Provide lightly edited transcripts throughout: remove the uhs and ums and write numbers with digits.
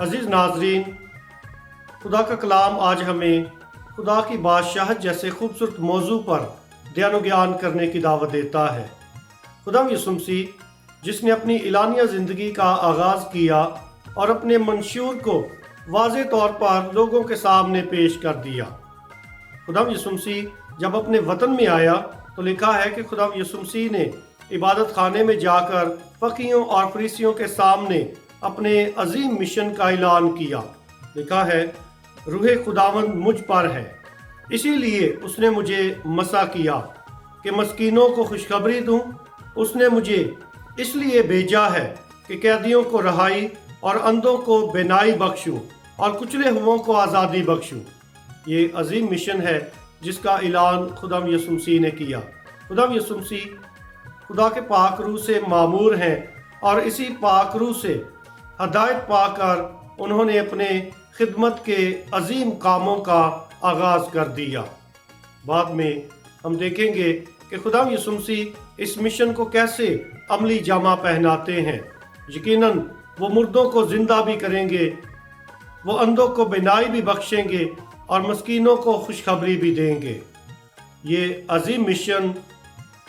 अजीज़ नाजरीन, खुदा का कलाम आज हमें खुदा की बादशाहत जैसे खूबसूरत मौजू पर ध्यान ज्ञान करने की दावत देता है। खुदा यीशु मसीह जिसने अपनी इलानिया ज़िंदगी का आगाज़ किया और अपने मंशूर को वाज़े तौर पर लोगों के सामने पेश कर दिया। खुदा यीशु मसीह जब अपने वतन में आया तो लिखा है कि खुदा यीशु मसीह ने इबादत खाने में जाकर फ़कीहों और फरीसियों के सामने अपने अजीम मिशन का ऐलान किया। लिखा है, रूहे खुदावंद मुझ पर है, इसीलिए उसने मुझे मसा किया कि मस्कीनों को खुशखबरी दूं। उसने मुझे इसलिए भेजा है कि कैदियों को रहाई और अंधों को बेनाई बख्शूं और कुचले हुओं को आज़ादी बख्शूं। ये अजीम मिशन है जिसका ऐलान खुदा यीशु मसीह ने किया। खुदा यीशु मसीह खुदा के पाक रूह से मामूर हैं और इसी पाक रूह से हदायत पाकर उन्होंने अपने खिदमत के अजीम कामों का आगाज़ कर दिया। बाद में हम देखेंगे कि खुदा यीशु मसीह इस मिशन को कैसे अमली जामा पहनाते हैं। यकीनन वो मुर्दों को जिंदा भी करेंगे, वो अंधों को बिनाई भी बख्शेंगे और मस्कीनों को खुशखबरी भी देंगे। ये अजीम मिशन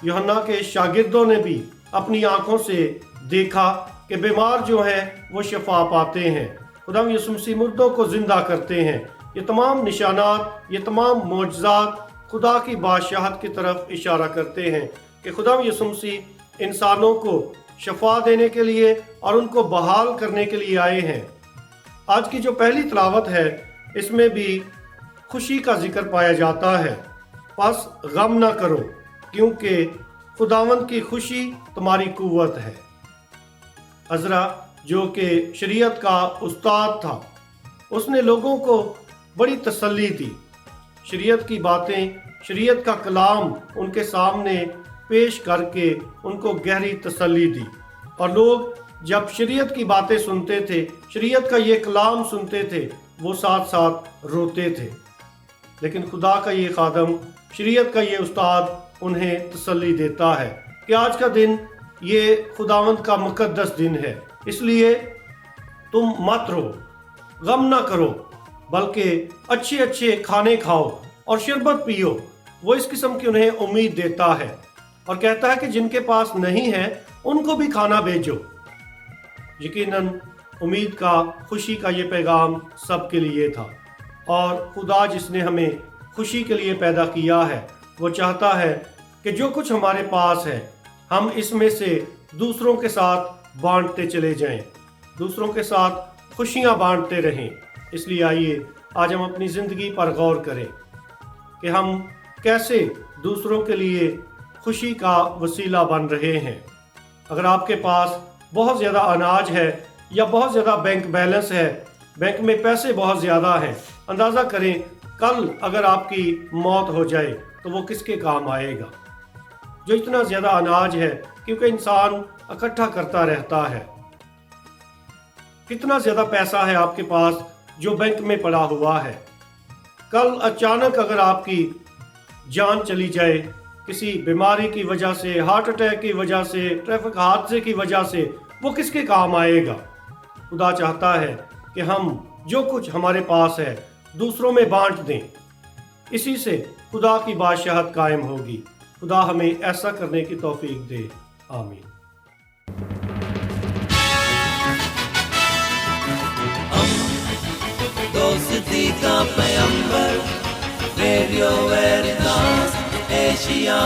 यूहन्ना के शागिर्दों ने भी अपनी आंखों से देखा कि बीमार जो हैं वो शिफा पाते हैं। खुदा यीशु मसीह मुर्दों को जिंदा करते हैं। ये तमाम निशानात, ये तमाम मौजज़ात खुदा की बादशाहत की तरफ इशारा करते हैं कि खुदा यीशु मसीह इंसानों को शफा देने के लिए और उनको बहाल करने के लिए आए हैं। आज की जो पहली तिलावत है इसमें भी खुशी का जिक्र पाया जाता है। बस गम ना करो क्योंकि खुदावंद की खुशी तुम्हारी कुव्वत है। अज़रा जो कि शरीयत का उस्ताद था, उसने लोगों को बड़ी तसल्ली दी। शरीयत की बातें, शरीयत का कलाम उनके सामने पेश करके उनको गहरी तसल्ली दी। और लोग जब शरीयत की बातें सुनते थे, शरीयत का ये कलाम सुनते थे, वो साथ साथ रोते थे। लेकिन खुदा का ये खादम, शरीयत का ये उस्ताद उन्हें तसल्ली देता है कि आज का दिन ये खुदावंद का मुकद्दस दिन है, इसलिए तुम मत रो, गम ना करो, बल्कि अच्छे अच्छे खाने खाओ और शरबत पियो। वो इस किस्म की उन्हें उम्मीद देता है और कहता है कि जिनके पास नहीं है उनको भी खाना भेजो। यकीनन उम्मीद का, खुशी का ये पैगाम सबके लिए था। और खुदा जिसने हमें खुशी के लिए पैदा किया है, वो चाहता है कि जो कुछ हमारे पास है हम इसमें से दूसरों के साथ बांटते चले जाएं, दूसरों के साथ खुशियां बांटते रहें। इसलिए आइए आज हम अपनी ज़िंदगी पर गौर करें कि हम कैसे दूसरों के लिए खुशी का वसीला बन रहे हैं। अगर आपके पास बहुत ज़्यादा अनाज है या बहुत ज़्यादा बैंक बैलेंस है, बैंक में पैसे बहुत ज़्यादा हैं, अंदाज़ा करें कल अगर आपकी मौत हो जाए तो वो किसके काम आएगा। जो इतना ज़्यादा अनाज है, क्योंकि इंसान इकट्ठा करता रहता है। कितना ज़्यादा पैसा है आपके पास जो बैंक में पड़ा हुआ है। कल अचानक अगर आपकी जान चली जाए किसी बीमारी की वजह से, हार्ट अटैक की वजह से, ट्रैफिक हादसे की वजह से, वो किसके काम आएगा। खुदा चाहता है कि हम जो कुछ हमारे पास है दूसरों में बांट दें, इसी से खुदा की बादशाहत कायम होगी। खुदा हमें ऐसा करने की तौफीक दे, आमीन। दोस्ती का पैगंबर, रेडियो वेरितास एशिया।